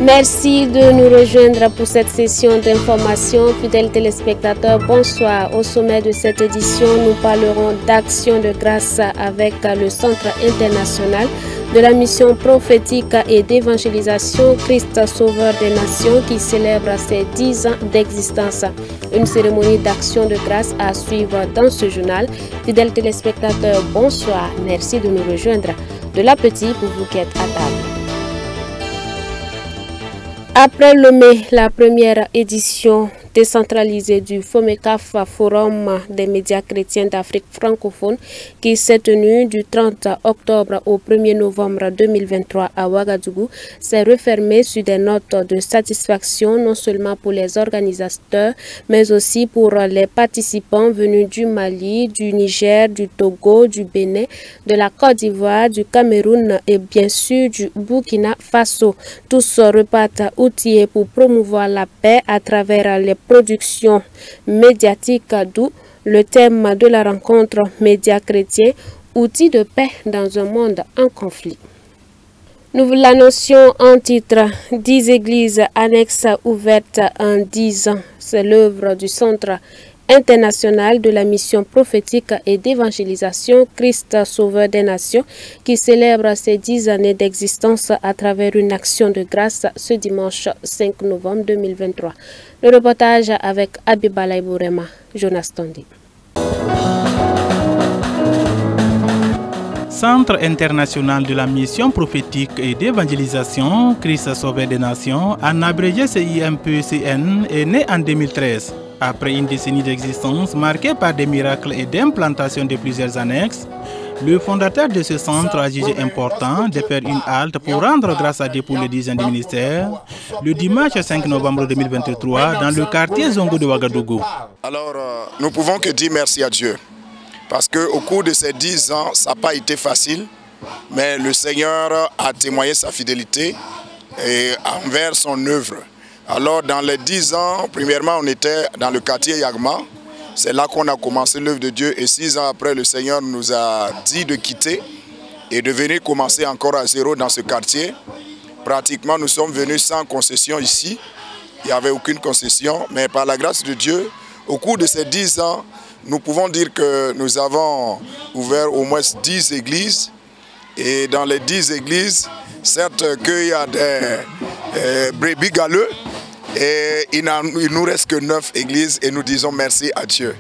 Merci de nous rejoindre pour cette session d'information. Fidèles téléspectateurs, bonsoir. Au sommet de cette édition, nous parlerons d'action de grâce avec le Centre international de la mission prophétique et d'évangélisation Christ Sauveur des Nations qui célèbre ses 10 ans d'existence. Une cérémonie d'action de grâce à suivre dans ce journal. Fidèles téléspectateurs, bonsoir. Merci de nous rejoindre. De l'appétit pour vous qui êtes à table. Après le mai, la première édition décentralisée du FOMECAF, Forum des médias chrétiens d'Afrique francophone, qui s'est tenue du 30 octobre au 1er novembre 2023 à Ouagadougou, s'est refermée sur des notes de satisfaction non seulement pour les organisateurs, mais aussi pour les participants venus du Mali, du Niger, du Togo, du Bénin, de la Côte d'Ivoire, du Cameroun et bien sûr du Burkina Faso. Tous repartent outillés pour promouvoir la paix à travers les productions médiatiques, d'où le thème de la rencontre médias chrétiens, outils de paix dans un monde en conflit. Nous l'annoncions en titre, 10 églises annexes ouvertes en 10 ans. C'est l'œuvre du Centre international de la mission prophétique et d'évangélisation Christ Sauveur des Nations qui célèbre ses 10 années d'existence à travers une action de grâce ce dimanche 5 novembre 2023. Le reportage avec Abibala Ibourema, Jonas Tondi. Centre international de la mission prophétique et d'évangélisation Christ Sauveur des Nations, en abrégé CIMPCN, est né en 2013. Après une décennie d'existence marquée par des miracles et d'implantation de plusieurs annexes, le fondateur de ce centre a jugé important de faire une halte pour rendre grâce à Dieu pour les 10 ans du ministère le dimanche 5 novembre 2023 dans le quartier Zongo de Ouagadougou. Alors, nous pouvons que dire merci à Dieu parce qu'au cours de ces 10 ans, ça n'a pas été facile, mais le Seigneur a témoigné sa fidélité envers son œuvre. Alors, dans les 10 ans, premièrement, on était dans le quartier Yagma. C'est là qu'on a commencé l'œuvre de Dieu. Et 6 ans après, le Seigneur nous a dit de quitter et de venir commencer encore à zéro dans ce quartier. Pratiquement, nous sommes venus sans concession ici. Il n'y avait aucune concession. Mais par la grâce de Dieu, au cours de ces 10 ans, nous pouvons dire que nous avons ouvert au moins 10 églises. Et dans les 10 églises, certes qu'il y a des brebis galeux, et il ne nous reste que 9 églises et nous disons merci à Dieu.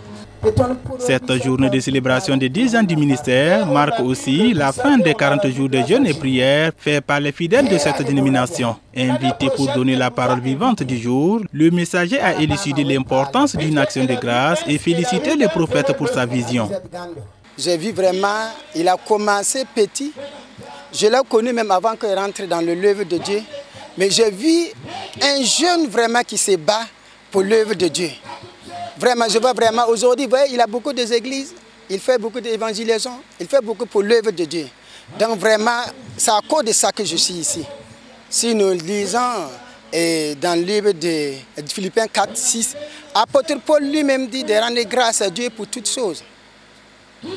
Cette journée de célébration des 10 ans du ministère marque aussi la fin des 40 jours de jeûne et prières faits par les fidèles de cette dénomination. Invité pour donner la parole vivante du jour, le messager a élucidé l'importance d'une action de grâce et félicité le prophète pour sa vision. J'ai vu vraiment, il a commencé petit. Je l'ai connu même avant qu'il rentre dans l'œuvre de Dieu. Mais j'ai vu un jeune vraiment qui se bat pour l'œuvre de Dieu. Vraiment, je vois vraiment, aujourd'hui, vous voyez, il a beaucoup d'églises, il fait beaucoup d'évangélisation, il fait beaucoup pour l'œuvre de Dieu. Donc vraiment, c'est à cause de ça que je suis ici. Si nous lisons dans le livre de Philippiens 4, 6, apôtre Paul lui-même dit de rendre grâce à Dieu pour toutes choses.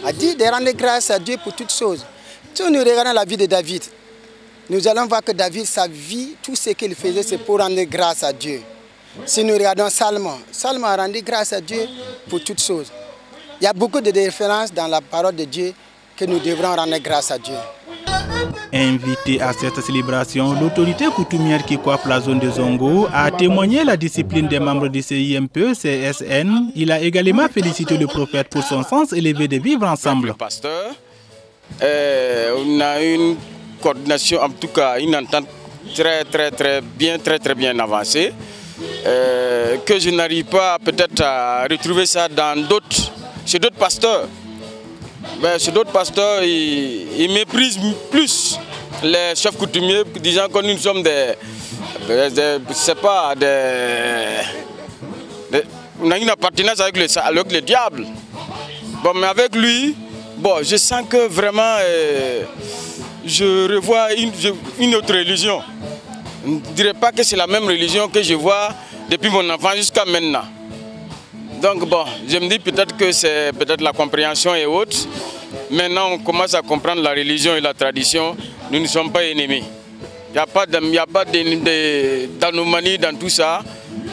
A dit de rendre grâce à Dieu pour toutes choses. Si nous regardons la vie de David, nous allons voir que David, sa vie, tout ce qu'il faisait, c'est pour rendre grâce à Dieu. Si nous regardons Salomon, Salomon a rendu grâce à Dieu pour toutes choses. Il y a beaucoup de références dans la parole de Dieu que nous devrons rendre grâce à Dieu. Invité à cette célébration, l'autorité coutumière qui coiffe la zone de Zongo a témoigné la discipline des membres du CIMPCN. Il a également félicité le prophète pour son sens élevé de vivre ensemble. Pasteur, on a une coordination, en tout cas une entente très bien avancée, que je n'arrive pas peut-être à retrouver ça chez d'autres pasteurs. Mais chez d'autres pasteurs, ils méprisent plus les chefs coutumiers, disant que nous sommes on a une appartenance avec le diable. Bon, mais avec lui, bon, je sens que vraiment je revois une autre religion. Je ne dirais pas que c'est la même religion que je vois depuis mon enfance jusqu'à maintenant. Donc bon, je me dis peut-être que c'est la compréhension et autres. Maintenant, on commence à comprendre la religion et la tradition. Nous ne sommes pas ennemis. Il n'y a pas d'anomanie dans tout ça.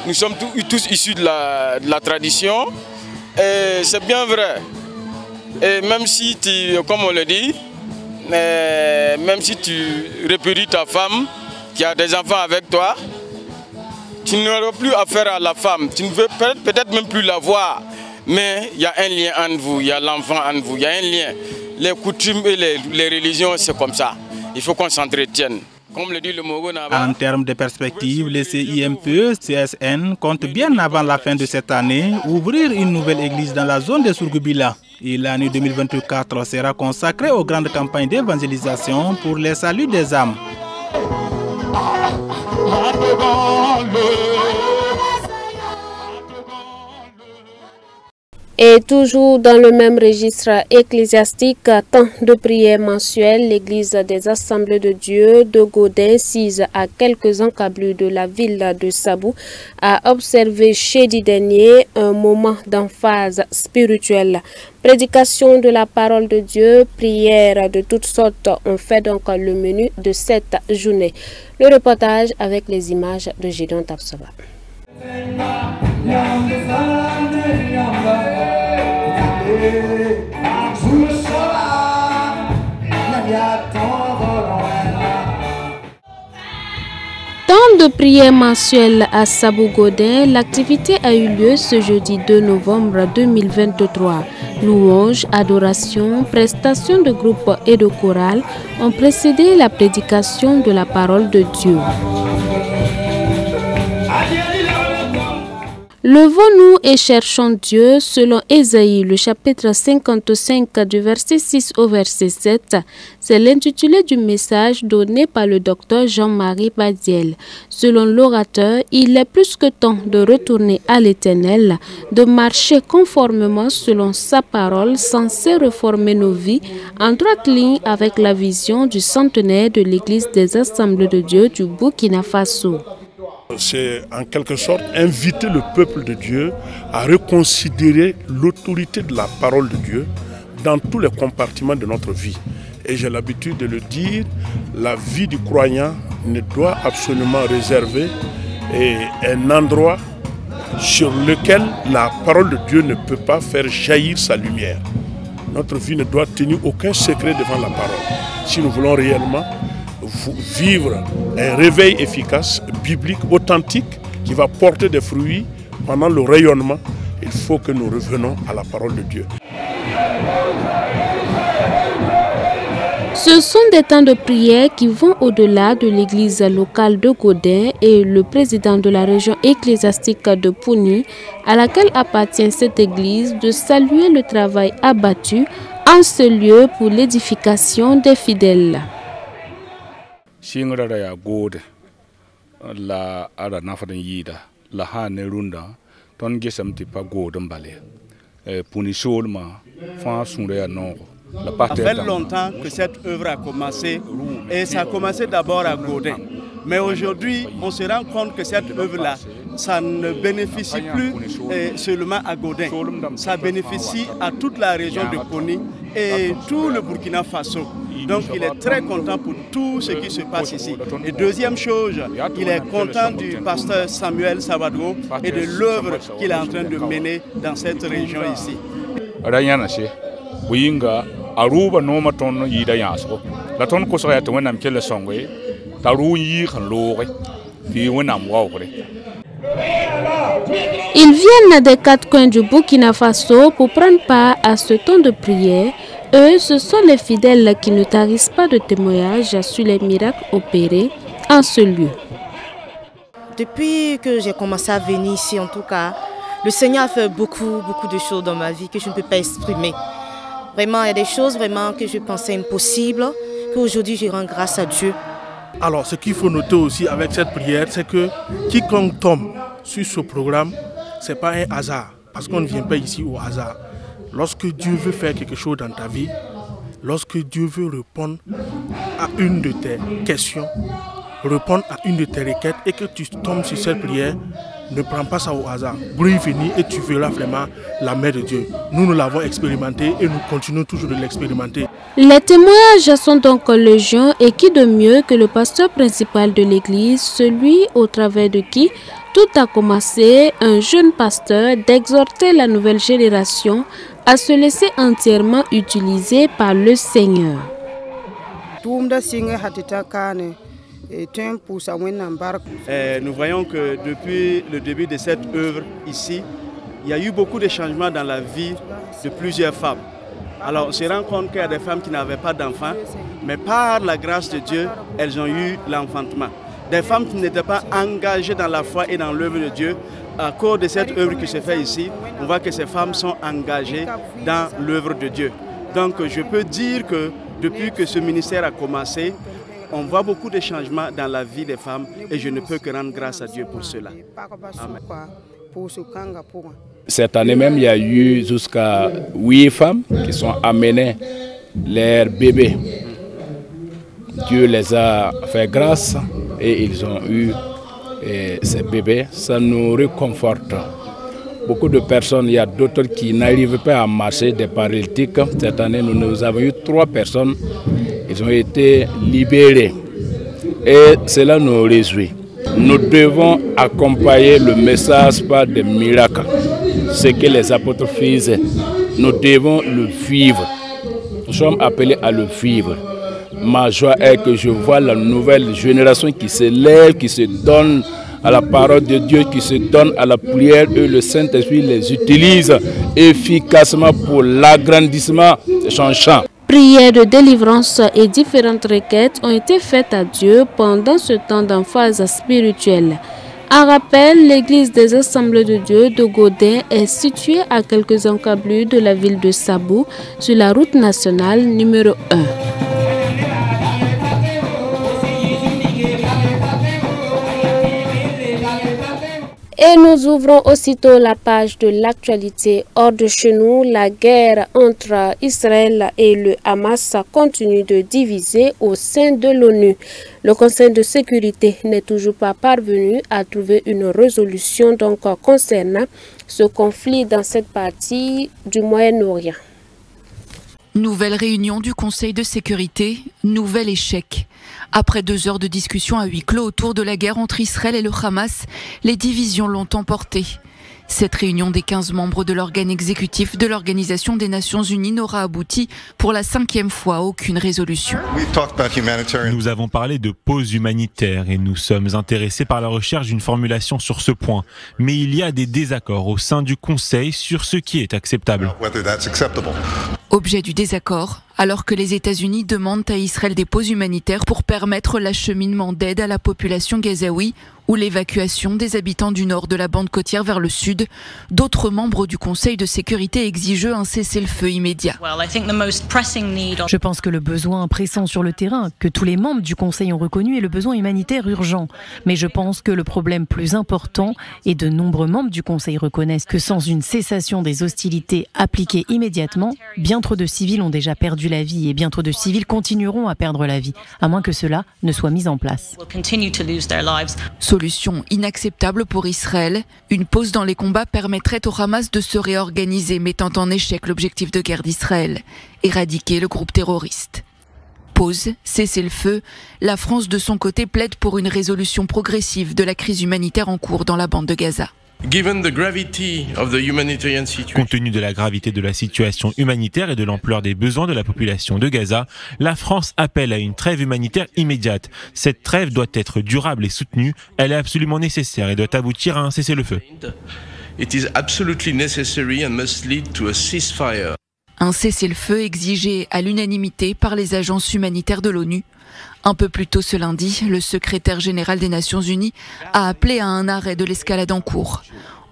Nous sommes tous issus de la tradition. Et c'est bien vrai. Et même si comme on le dit, même si tu répudies ta femme, qui a des enfants avec toi, tu n'auras plus affaire à la femme. Tu ne veux peut-être même plus la voir. Mais il y a un lien entre vous, il y a l'enfant entre vous, il y a un lien. Les coutumes et les religions, c'est comme ça. Il faut qu'on s'entretienne. Comme le dit le Mogo Naba. En termes de perspective, le CIMPE-CSN compte bien avant la fin de cette année ouvrir une nouvelle église dans la zone de Surgubila. Et l'année 2024 sera consacrée aux grandes campagnes d'évangélisation pour les saluts des âmes. Et toujours dans le même registre ecclésiastique, temps de prière mensuel, l'église des Assemblées de Dieu de Godin, sise à quelques encablures de la ville de Sabou, a observé jeudi dernier un moment d'emphase spirituelle. Prédication de la parole de Dieu, prières de toutes sortes ont fait donc le menu de cette journée. Le reportage avec les images de Gédéon Tapsoba. Temps de prière mensuelle à Sabou-Godin, l'activité a eu lieu ce jeudi 2 novembre 2023. Louanges, adorations, prestations de groupes et de chorales ont précédé la prédication de la parole de Dieu. Levons-nous et cherchons Dieu selon Ésaïe, le chapitre 55 du verset 6 au verset 7. C'est l'intitulé du message donné par le docteur Jean-Marie Badiel. Selon l'orateur, il est plus que temps de retourner à l'Éternel, de marcher conformément selon sa parole, censée réformer nos vies en droite ligne avec la vision du centenaire de l'Église des Assemblées de Dieu du Burkina Faso. C'est en quelque sorte inviter le peuple de Dieu à reconsidérer l'autorité de la parole de Dieu dans tous les compartiments de notre vie. Et j'ai l'habitude de le dire, la vie du croyant ne doit absolument réserver un endroit sur lequel la parole de Dieu ne peut pas faire jaillir sa lumière. Notre vie ne doit tenir aucun secret devant la parole. Si nous voulons réellement vivre un réveil efficace, biblique, authentique, qui va porter des fruits pendant le rayonnement, il faut que nous revenons à la parole de Dieu. Ce sont des temps de prière qui vont au-delà de l'église locale de Godin et le président de la région ecclésiastique de Pouni, à laquelle appartient cette église, de saluer le travail abattu en ce lieu pour l'édification des fidèles. Singra ya gode la ara nafadan yida la ha ne runda ton gesam ti pa gode mbale puni solma fa sunre ya non. Ça fait longtemps que cette œuvre a commencé et ça a commencé d'abord à Godin. Mais aujourd'hui, on se rend compte que cette œuvre-là, ça ne bénéficie plus seulement à Godin. Ça bénéficie à toute la région de Poni et tout le Burkina Faso. Donc il est très content pour tout ce qui se passe ici. Et deuxième chose, il est content du pasteur Samuel Sabadgo et de l'œuvre qu'il est en train de mener dans cette région ici. Aruba noma ton yida yaso la ton ko so ya to wenam kele songwe taru yi khan lore fi wenam wawre. Ils viennent des quatre coins du Burkina Faso pour prendre part à ce temps de prière. Eux, ce sont les fidèles qui ne tarissent pas de témoignages sur les miracles opérés en ce lieu. Depuis que j'ai commencé à venir ici, en tout cas, le Seigneur a fait beaucoup de choses dans ma vie que je ne peux pas exprimer. Vraiment, il y a des choses vraiment que je pensais impossibles, qu'aujourd'hui je rends grâce à Dieu. Alors, ce qu'il faut noter aussi avec cette prière, c'est que quiconque tombe sur ce programme, ce n'est pas un hasard, parce qu'on ne vient pas ici au hasard. Lorsque Dieu veut faire quelque chose dans ta vie, lorsque Dieu veut répondre à une de tes questions, répondre à une de tes requêtes et que tu tombes sur cette prière, ne prends pas ça au hasard. Brille venir et tu verras vraiment la main de Dieu. Nous l'avons expérimenté et nous continuons toujours de l'expérimenter. Les témoignages sont donc légion et qui de mieux que le pasteur principal de l'église, celui au travers de qui tout a commencé, un jeune pasteur, d'exhorter la nouvelle génération à se laisser entièrement utiliser par le Seigneur. Nous voyons que depuis le début de cette œuvre ici, il y a eu beaucoup de changements dans la vie de plusieurs femmes. Alors on se rend compte qu'il y a des femmes qui n'avaient pas d'enfants, mais par la grâce de Dieu, elles ont eu l'enfantement. Des femmes qui n'étaient pas engagées dans la foi et dans l'œuvre de Dieu, à cause de cette œuvre qui se fait ici, on voit que ces femmes sont engagées dans l'œuvre de Dieu. Donc je peux dire que depuis que ce ministère a commencé, on voit beaucoup de changements dans la vie des femmes et je ne peux que rendre grâce à Dieu pour cela. Amen. Cette année même, il y a eu jusqu'à 8 femmes qui sont amenées leurs bébés. Dieu les a fait grâce et ils ont eu ces bébés. Ça nous réconforte. Beaucoup de personnes, il y a d'autres qui n'arrivent pas à marcher, des paralytiques. Cette année, nous avons eu 3 personnes. Ils ont été libérés. Et cela nous réjouit. Nous devons accompagner le message par des miracles. Ce que les apôtres faisaient, nous devons le vivre. Nous sommes appelés à le vivre. Ma joie est que je vois la nouvelle génération qui se lève, qui se donne à la parole de Dieu, qui se donne à la prière, et le Saint-Esprit les utilise efficacement pour l'agrandissement de son champ. Prières de délivrance et différentes requêtes ont été faites à Dieu pendant ce temps d'emphase spirituelle. En rappel, l'église des Assemblées de Dieu de Godin est située à quelques encablures de la ville de Sabou, sur la route nationale numéro 1. Et nous ouvrons aussitôt la page de l'actualité. Hors de chez nous, la guerre entre Israël et le Hamas continue de diviser au sein de l'ONU. Le Conseil de sécurité n'est toujours pas parvenu à trouver une résolution donc concernant ce conflit dans cette partie du Moyen-Orient. Nouvelle réunion du Conseil de sécurité, nouvel échec. Après 2 heures de discussion à huis clos autour de la guerre entre Israël et le Hamas, les divisions l'ont emporté. Cette réunion des 15 membres de l'organe exécutif de l'Organisation des Nations Unies n'aura abouti pour la 5e fois à aucune résolution. Nous avons parlé de pause humanitaire et nous sommes intéressés par la recherche d'une formulation sur ce point. Mais il y a des désaccords au sein du Conseil sur ce qui est acceptable. Objet du désaccord, alors que les États-Unis demandent à Israël des pauses humanitaires pour permettre l'acheminement d'aide à la population gazaoui ou l'évacuation des habitants du nord de la bande côtière vers le sud, d'autres membres du Conseil de sécurité exigent un cessez-le-feu immédiat. Je pense que le besoin pressant sur le terrain, que tous les membres du Conseil ont reconnu, est le besoin humanitaire urgent. Mais je pense que le problème plus important, et de nombreux membres du Conseil reconnaissent que sans une cessation des hostilités appliquées immédiatement, bien trop de civils ont déjà perdu la vie et bien trop de civils continueront à perdre la vie, à moins que cela ne soit mis en place. Solution inacceptable pour Israël, une pause dans les combats permettrait au Hamas de se réorganiser, mettant en échec l'objectif de guerre d'Israël, éradiquer le groupe terroriste. Pause, cessez-le-feu, la France de son côté plaide pour une résolution progressive de la crise humanitaire en cours dans la bande de Gaza. Compte tenu de la gravité de la situation humanitaire et de l'ampleur des besoins de la population de Gaza, la France appelle à une trêve humanitaire immédiate. Cette trêve doit être durable et soutenue. Elle est absolument nécessaire et doit aboutir à un cessez-le-feu. Un cessez-le-feu exigé à l'unanimité par les agences humanitaires de l'ONU. Un peu plus tôt ce lundi, le secrétaire général des Nations Unies a appelé à un arrêt de l'escalade en cours.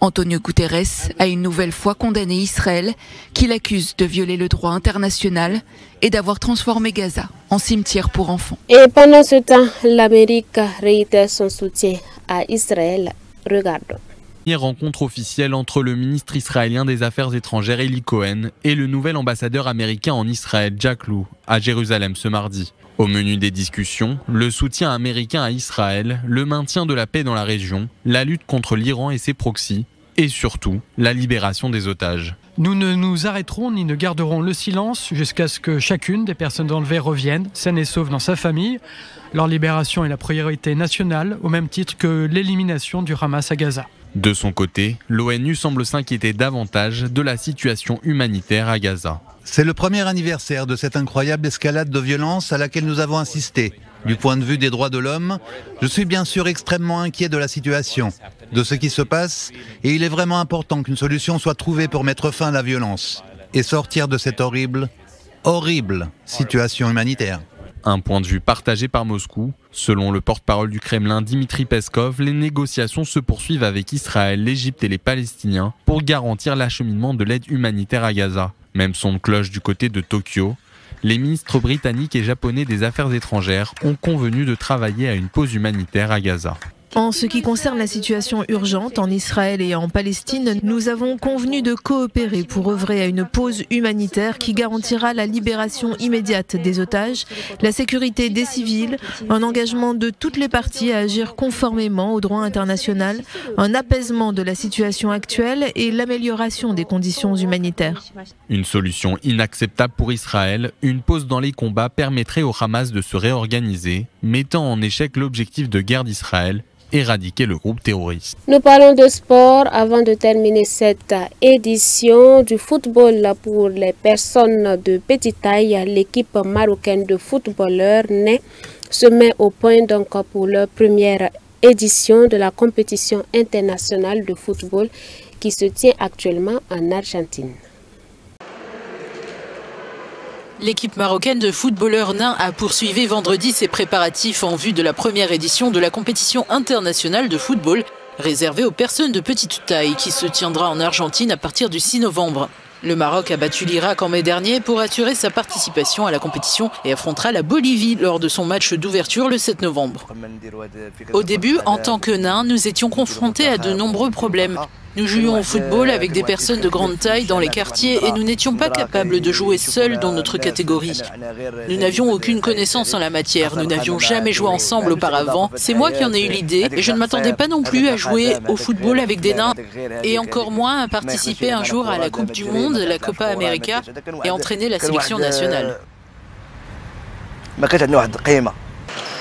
Antonio Guterres a une nouvelle fois condamné Israël, qu'il accuse de violer le droit international et d'avoir transformé Gaza en cimetière pour enfants. Et pendant ce temps, l'Amérique réitère son soutien à Israël. Regardons. Rencontre officielle entre le ministre israélien des Affaires étrangères Eli Cohen et le nouvel ambassadeur américain en Israël Jack Lew à Jérusalem ce mardi. Au menu des discussions, le soutien américain à Israël, le maintien de la paix dans la région, la lutte contre l'Iran et ses proxys et surtout la libération des otages. Nous ne nous arrêterons ni ne garderons le silence jusqu'à ce que chacune des personnes enlevées revienne, saine et sauve dans sa famille. Leur libération est la priorité nationale, au même titre que l'élimination du Hamas à Gaza. De son côté, l'ONU semble s'inquiéter davantage de la situation humanitaire à Gaza. C'est le premier anniversaire de cette incroyable escalade de violence à laquelle nous avons assisté. Du point de vue des droits de l'homme, je suis bien sûr extrêmement inquiet de la situation, de ce qui se passe, et il est vraiment important qu'une solution soit trouvée pour mettre fin à la violence et sortir de cette horrible situation humanitaire. Un point de vue partagé par Moscou. Selon le porte-parole du Kremlin Dmitri Peskov, les négociations se poursuivent avec Israël, l'Égypte et les Palestiniens pour garantir l'acheminement de l'aide humanitaire à Gaza. Même son de cloche du côté de Tokyo. Les ministres britanniques et japonais des Affaires étrangères ont convenu de travailler à une pause humanitaire à Gaza. En ce qui concerne la situation urgente en Israël et en Palestine, nous avons convenu de coopérer pour œuvrer à une pause humanitaire qui garantira la libération immédiate des otages, la sécurité des civils, un engagement de toutes les parties à agir conformément au droit international, un apaisement de la situation actuelle et l'amélioration des conditions humanitaires. Une solution inacceptable pour Israël, une pause dans les combats permettrait au Hamas de se réorganiser, mettant en échec l'objectif de guerre d'Israël, éradiquer le groupe terroriste. Nous parlons de sport avant de terminer cette édition du football pour les personnes de petite taille. L'équipe marocaine de footballeurs nés se met au point donc pour leur première édition de la compétition internationale de football qui se tient actuellement en Argentine. L'équipe marocaine de footballeurs nains a poursuivi vendredi ses préparatifs en vue de la première édition de la compétition internationale de football réservée aux personnes de petite taille qui se tiendra en Argentine à partir du 6 novembre. Le Maroc a battu l'Irak en mai dernier pour assurer sa participation à la compétition et affrontera la Bolivie lors de son match d'ouverture le 7 novembre. Au début, en tant que nains, nous étions confrontés à de nombreux problèmes. Nous jouions au football avec des personnes de grande taille dans les quartiers et nous n'étions pas capables de jouer seuls dans notre catégorie. Nous n'avions aucune connaissance en la matière, nous n'avions jamais joué ensemble auparavant. C'est moi qui en ai eu l'idée et je ne m'attendais pas non plus à jouer au football avec des nains et encore moins à participer un jour à la Coupe du Monde, la Copa América et entraîner la sélection nationale.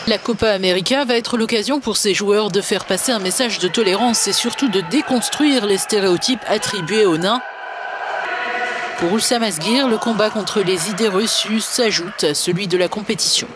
La Copa América va être l'occasion pour ces joueurs de faire passer un message de tolérance et surtout de déconstruire les stéréotypes attribués aux nains. Pour Ulsam Asghir, le combat contre les idées reçues s'ajoute à celui de la compétition.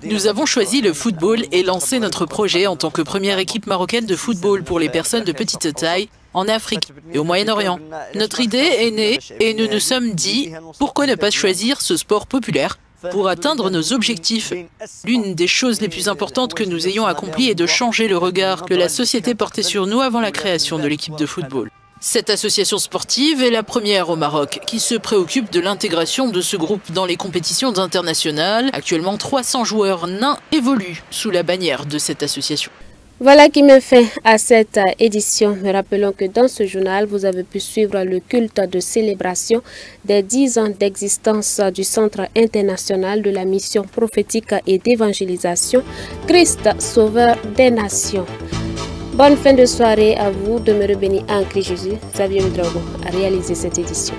Nous avons choisi le football et lancé notre projet en tant que première équipe marocaine de football pour les personnes de petite taille en Afrique et au Moyen-Orient. Notre idée est née et nous nous sommes dit pourquoi ne pas choisir ce sport populaire pour atteindre nos objectifs. L'une des choses les plus importantes que nous ayons accomplies est de changer le regard que la société portait sur nous avant la création de l'équipe de football. Cette association sportive est la première au Maroc qui se préoccupe de l'intégration de ce groupe dans les compétitions internationales. Actuellement, 300 joueurs nains évoluent sous la bannière de cette association. Voilà qui met fin à cette édition. Mais rappelons que dans ce journal, vous avez pu suivre le culte de célébration des 10 ans d'existence du Centre international de la mission prophétique et d'évangélisation Christ Sauveur des Nations. Bonne fin de soirée à vous. Demeurez bénis en Christ Jésus. Xavier Ouedraogo a réalisé cette édition.